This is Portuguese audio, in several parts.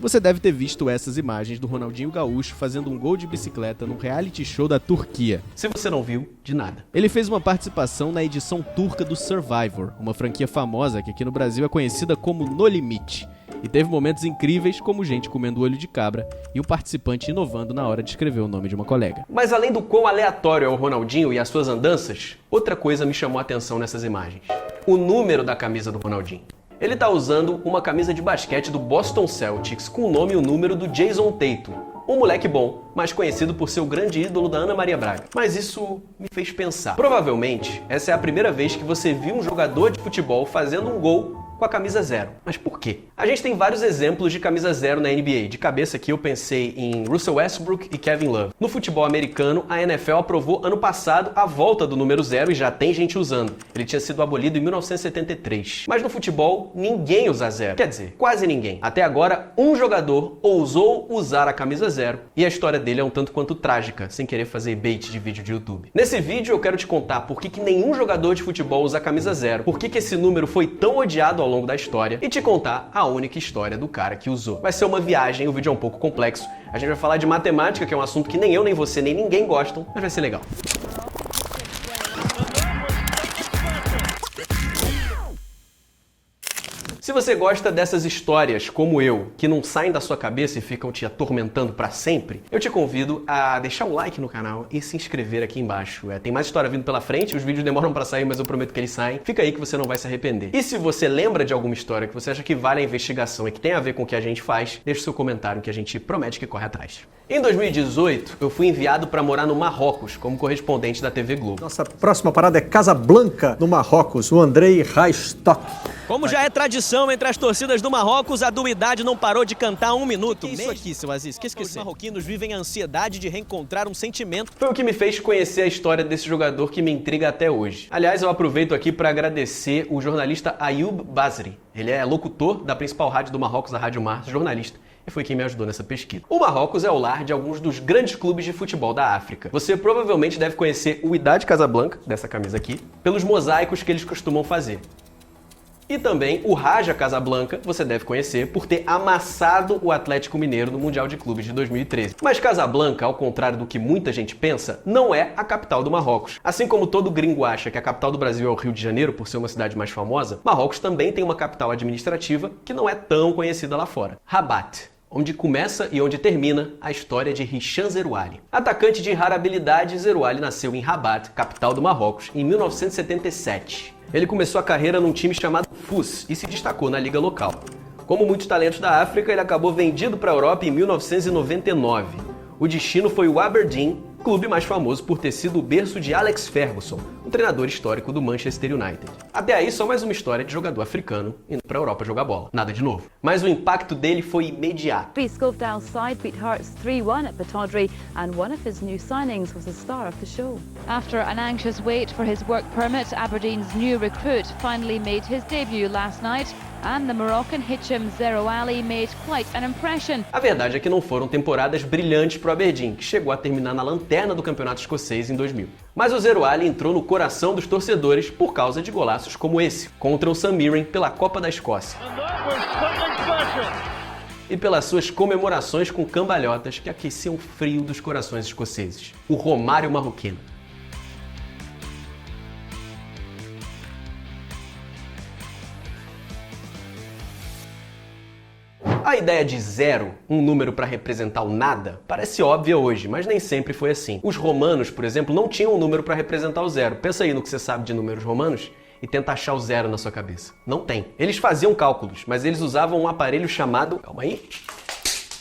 Você deve ter visto essas imagens do Ronaldinho Gaúcho fazendo um gol de bicicleta num reality show da Turquia. Se você não viu, de nada. Ele fez uma participação na edição turca do Survivor, uma franquia famosa que aqui no Brasil é conhecida como No Limite. E teve momentos incríveis, como gente comendo olho de cabra e o participante inovando na hora de escrever o nome de uma colega. Mas além do quão aleatório é o Ronaldinho e as suas andanças, outra coisa me chamou a atenção nessas imagens. O número da camisa do Ronaldinho. Ele tá usando uma camisa de basquete do Boston Celtics com o nome e o número do Jason Tatum, um moleque bom, mais conhecido por ser o grande ídolo da Ana Maria Braga. Mas isso me fez pensar. Provavelmente, essa é a primeira vez que você viu um jogador de futebol fazendo um gol com a camisa 0. Mas por quê? A gente tem vários exemplos de camisa 0 na NBA. De cabeça aqui eu pensei em Russell Westbrook e Kevin Love. No futebol americano, a NFL aprovou ano passado a volta do número 0 e já tem gente usando. Ele tinha sido abolido em 1973. Mas no futebol, ninguém usa 0. Quer dizer, quase ninguém. Até agora, um jogador ousou usar a camisa 0 e a história dele é um tanto quanto trágica, sem querer fazer bait de vídeo de YouTube. Nesse vídeo eu quero te contar por que nenhum jogador de futebol usa a camisa 0, por que esse número foi tão odiado ao longo da história e te contar a única história do cara que usou. Vai ser uma viagem, o vídeo é um pouco complexo. A gente vai falar de matemática, que é um assunto que nem eu, nem você, nem ninguém gostam, mas vai ser legal. Se você gosta dessas histórias, como eu, que não saem da sua cabeça e ficam te atormentando pra sempre, eu te convido a deixar um like no canal e se inscrever aqui embaixo. Tem mais história vindo pela frente, os vídeos demoram pra sair, mas eu prometo que eles saem. Fica aí que você não vai se arrepender. E se você lembra de alguma história que você acha que vale a investigação e que tem a ver com o que a gente faz, deixa o seu comentário que a gente promete que corre atrás. Em 2018, eu fui enviado para morar no Marrocos como correspondente da TV Globo. Nossa próxima parada é Casablanca, no Marrocos, o Andrei Raistock. Como já é tradição entre as torcidas do Marrocos, a Duidade não parou de cantar um minuto. Que isso aqui, seu Aziz? Que esqueci? Os marroquinos vivem a ansiedade de reencontrar um sentimento. Foi o que me fez conhecer a história desse jogador que me intriga até hoje. Aliás, eu aproveito aqui para agradecer o jornalista Ayoub Basri. Ele é locutor da principal rádio do Marrocos, a Rádio Mars, jornalista. E foi quem me ajudou nessa pesquisa. O Marrocos é o lar de alguns dos grandes clubes de futebol da África. Você provavelmente deve conhecer o Wydad Casablanca, dessa camisa aqui, pelos mosaicos que eles costumam fazer. E também o Raja Casablanca, você deve conhecer por ter amassado o Atlético Mineiro no Mundial de Clubes de 2013. Mas Casablanca, ao contrário do que muita gente pensa, não é a capital do Marrocos. Assim como todo gringo acha que a capital do Brasil é o Rio de Janeiro, por ser uma cidade mais famosa, Marrocos também tem uma capital administrativa que não é tão conhecida lá fora. Rabat, onde começa e onde termina a história de Hicham Zerouali. Atacante de rara habilidade, Zerouali nasceu em Rabat, capital do Marrocos, em 1977. Ele começou a carreira num time chamado FUS e se destacou na liga local. Como muitos talentos da África, ele acabou vendido para a Europa em 1999. O destino foi o Aberdeen, clube mais famoso por ter sido o berço de Alex Ferguson, um treinador histórico do Manchester United. Até aí, só mais uma história de jogador africano indo para a Europa jogar bola. Nada de novo. Mas o impacto dele foi imediato. Scovedale's side beat Hearts 3-1 at Pittodrie, and one of his new signings was the star of the show. After an anxious wait for his work permit, Aberdeen's new recruit finally made his debut last night, and the Moroccan Hicham Zerouali made quite an impression. A verdade é que não foram temporadas brilhantes para o Aberdeen, que chegou a terminar na lanterna do campeonato escocês em 2000. Mas o Zerouali entrou no coração dos torcedores por causa de golaços como esse, contra o St Mirren pela Copa da Escócia. E pelas suas comemorações com cambalhotas que aqueciam o frio dos corações escoceses. O Romário marroquino. A ideia de 0, um número para representar o nada, parece óbvia hoje, mas nem sempre foi assim. Os romanos, por exemplo, não tinham um número para representar o 0. Pensa aí no que você sabe de números romanos e tenta achar o 0 na sua cabeça. Não tem. Eles faziam cálculos, mas eles usavam um aparelho chamado... Calma aí.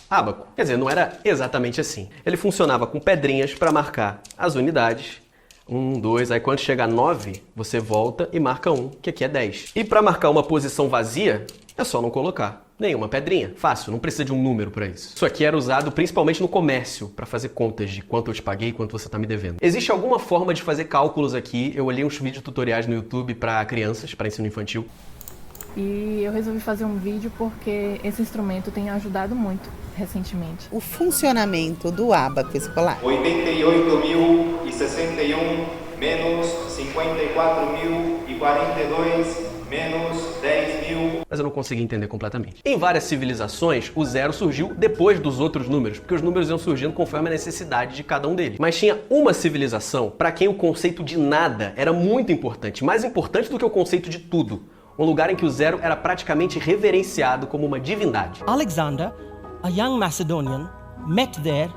Ábaco. Quer dizer, não era exatamente assim. Ele funcionava com pedrinhas para marcar as unidades. 1, 2, aí quando chega a 9, você volta e marca 1, que aqui é 10. E para marcar uma posição vazia, é só não colocar nenhuma pedrinha. Fácil, não precisa de um número para isso. Isso aqui era usado principalmente no comércio, para fazer contas de quanto eu te paguei e quanto você está me devendo. Existe alguma forma de fazer cálculos aqui? Eu olhei uns vídeos tutoriais no YouTube para crianças, para ensino infantil. E eu resolvi fazer um vídeo porque esse instrumento tem ajudado muito recentemente. O funcionamento do ábaco escolar. 88.061 menos 54.042 menos mas eu não consegui entender completamente. Em várias civilizações, o 0 surgiu depois dos outros números, porque os números iam surgindo conforme a necessidade de cada um deles. Mas tinha uma civilização para quem o conceito de nada era muito importante, mais importante do que o conceito de tudo. Um lugar em que o 0 era praticamente reverenciado como uma divindade. Alexander, a young Macedonian, met there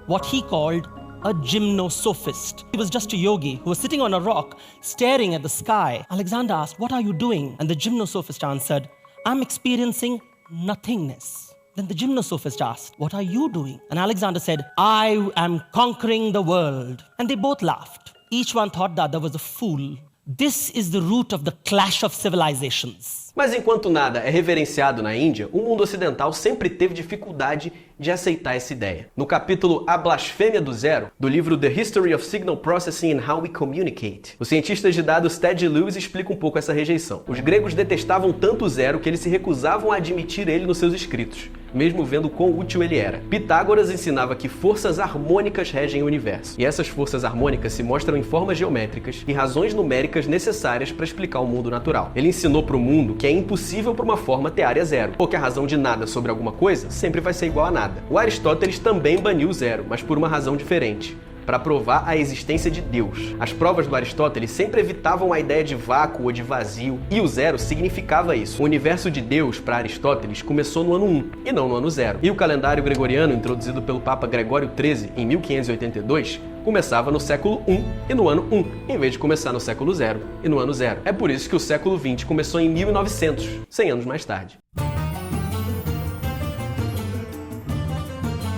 what he called a gymnosophist. He was just a yogi who was sitting on a rock staring at the sky. Alexander asked, "What are you doing?" And the gymnosophist answered, "I'm experiencing nothingness." Then the gymnosophist asked, "What are you doing?" And Alexander said, "I am conquering the world." And they both laughed. Each one thought the other was a fool. This is the root of the clash of civilizations. Mas enquanto nada é reverenciado na Índia, o mundo ocidental sempre teve dificuldade de aceitar essa ideia. No capítulo A Blasfêmia do Zero, do livro The History of Signal Processing and How We Communicate, o cientista de dados Ted Lewis explica um pouco essa rejeição. Os gregos detestavam tanto o zero que eles se recusavam a admitir ele nos seus escritos, mesmo vendo quão útil ele era. Pitágoras ensinava que forças harmônicas regem o universo, e essas forças harmônicas se mostram em formas geométricas e razões numéricas necessárias para explicar o mundo natural. Ele ensinou para o mundo que é impossível para uma forma ter área zero, porque a razão de nada sobre alguma coisa sempre vai ser igual a nada. O Aristóteles também baniu o zero, mas por uma razão diferente. Para provar a existência de Deus. As provas do Aristóteles sempre evitavam a ideia de vácuo ou de vazio, e o zero significava isso. O universo de Deus, para Aristóteles, começou no ano 1, e não no ano 0. E o calendário gregoriano, introduzido pelo Papa Gregório XIII em 1582, começava no século 1 e no ano 1, em vez de começar no século 0 e no ano 0. É por isso que o século XX começou em 1900, 100 anos mais tarde.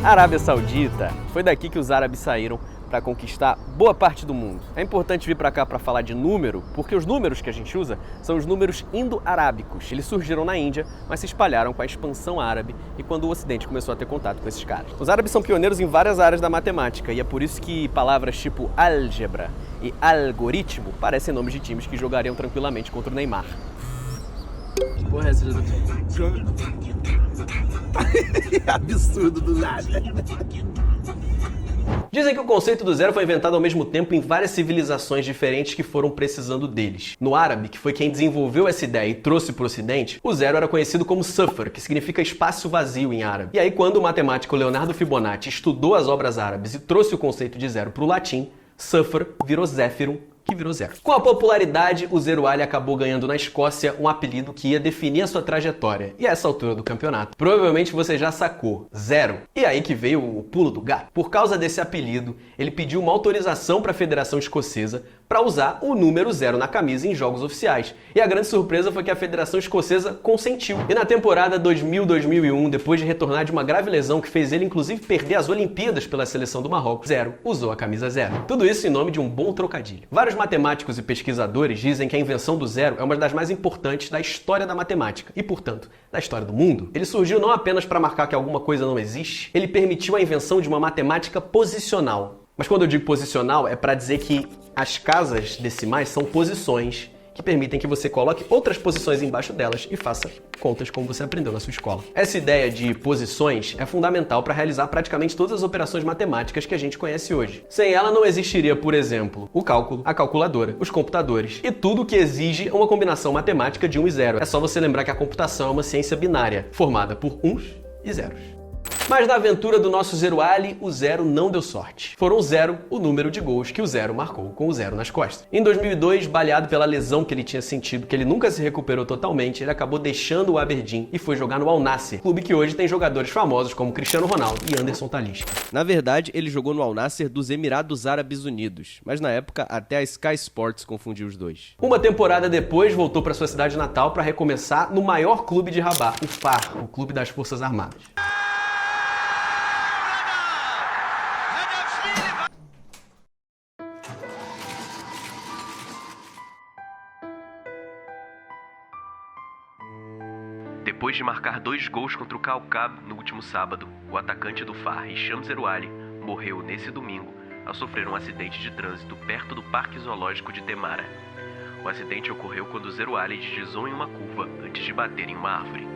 A Arábia Saudita, foi daqui que os árabes saíram para conquistar boa parte do mundo. É importante vir para cá para falar de número, porque os números que a gente usa são os números indo-arábicos. Eles surgiram na Índia, mas se espalharam com a expansão árabe e quando o Ocidente começou a ter contato com esses caras. Os árabes são pioneiros em várias áreas da matemática e é por isso que palavras tipo álgebra e algoritmo parecem nomes de times que jogariam tranquilamente contra o Neymar. Que porra é essa? Absurdo do nada. Dizem que o conceito do zero foi inventado ao mesmo tempo em várias civilizações diferentes que foram precisando deles. No árabe, que foi quem desenvolveu essa ideia e trouxe para o ocidente, o zero era conhecido como safar, que significa espaço vazio em árabe. E aí, quando o matemático Leonardo Fibonacci estudou as obras árabes e trouxe o conceito de zero para o latim, safar virou zéfirum, que virou zero. Com a popularidade, o Zeruali acabou ganhando na Escócia um apelido que ia definir a sua trajetória. E a essa altura do campeonato, provavelmente você já sacou, zero. E aí que veio o pulo do gato. Por causa desse apelido, ele pediu uma autorização para a Federação Escocesa para usar o número 0 na camisa em jogos oficiais. E a grande surpresa foi que a Federação Escocesa consentiu. E na temporada 2000-2001, depois de retornar de uma grave lesão que fez ele inclusive perder as Olimpíadas pela seleção do Marrocos, Zero usou a camisa 0. Tudo isso em nome de um bom trocadilho. Vários matemáticos e pesquisadores dizem que a invenção do zero é uma das mais importantes da história da matemática e, portanto, da história do mundo. Ele surgiu não apenas para marcar que alguma coisa não existe, ele permitiu a invenção de uma matemática posicional. Mas quando eu digo posicional, é para dizer que as casas decimais são posições que permitem que você coloque outras posições embaixo delas e faça contas como você aprendeu na sua escola. Essa ideia de posições é fundamental para realizar praticamente todas as operações matemáticas que a gente conhece hoje. Sem ela não existiria, por exemplo, o cálculo, a calculadora, os computadores e tudo que exige uma combinação matemática de 1 e 0. É só você lembrar que a computação é uma ciência binária, formada por uns e zeros. Mas na aventura do nosso Zeruali, o zero não deu sorte. Foram 0 o número de gols que o zero marcou com o 0 nas costas. Em 2002, baleado pela lesão que ele tinha sentido, que ele nunca se recuperou totalmente, ele acabou deixando o Aberdeen e foi jogar no Al Nassr, clube que hoje tem jogadores famosos como Cristiano Ronaldo e Anderson Talisca. Na verdade, ele jogou no Al Nassr dos Emirados Árabes Unidos, mas na época até a Sky Sports confundiu os dois. Uma temporada depois, voltou para sua cidade natal para recomeçar no maior clube de Rabat, o FAR, o Clube das Forças Armadas. Depois de marcar 2 gols contra o Kaukab no último sábado, o atacante do FAR, Hicham Zeruali, morreu nesse domingo ao sofrer um acidente de trânsito perto do Parque Zoológico de Temara. O acidente ocorreu quando Zeruali deslizou em uma curva antes de bater em uma árvore.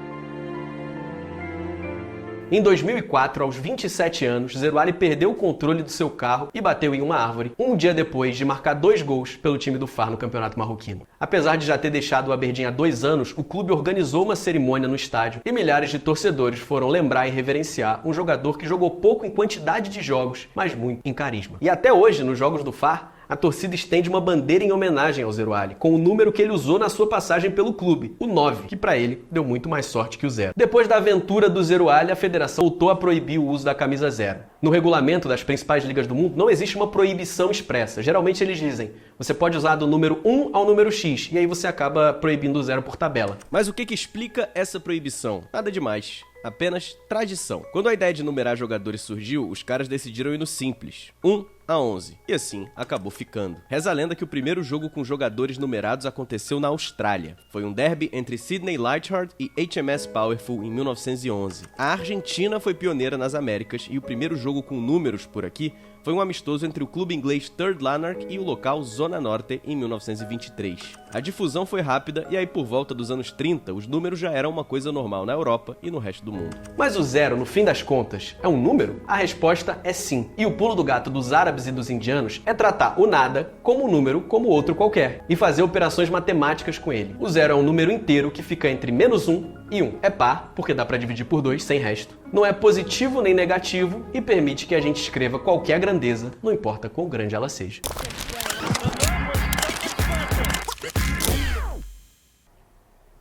Em 2004, aos 27 anos, Zerouali perdeu o controle do seu carro e bateu em uma árvore, um dia depois de marcar 2 gols pelo time do Far no Campeonato Marroquino. Apesar de já ter deixado o Aberdeen há 2 anos, o clube organizou uma cerimônia no estádio e milhares de torcedores foram lembrar e reverenciar um jogador que jogou pouco em quantidade de jogos, mas muito em carisma. E até hoje, nos jogos do Far, a torcida estende uma bandeira em homenagem ao Zerouali, com o número que ele usou na sua passagem pelo clube, o 9, que para ele deu muito mais sorte que o 0. Depois da aventura do Zerouali, a federação voltou a proibir o uso da camisa 0. No regulamento das principais ligas do mundo não existe uma proibição expressa. Geralmente eles dizem, você pode usar do número 1 ao número X, e aí você acaba proibindo o 0 por tabela. Mas o que explica essa proibição? Nada demais. Apenas tradição. Quando a ideia de numerar jogadores surgiu, os caras decidiram ir no simples, 1 a 11. E assim, acabou ficando. Reza a lenda que o primeiro jogo com jogadores numerados aconteceu na Austrália. Foi um derby entre Sydney Lightheart e HMS Powerful em 1911. A Argentina foi pioneira nas Américas e o primeiro jogo com números por aqui foi um amistoso entre o clube inglês Third Lanark e o local Zona Norte em 1923. A difusão foi rápida e aí por volta dos anos 30 os números já eram uma coisa normal na Europa e no resto do mundo. Mas o 0, no fim das contas, é um número? A resposta é sim. E o pulo do gato dos árabes e dos indianos é tratar o nada como um número como outro qualquer e fazer operações matemáticas com ele. O 0 é um número inteiro que fica entre -1 e 1. É par, porque dá para dividir por 2 sem resto. Não é positivo nem negativo e permite que a gente escreva qualquer grandeza, não importa quão grande ela seja.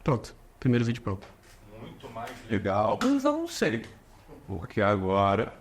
Pronto, primeiro vídeo pronto. Muito mais legal. Mas eu não sei, porque agora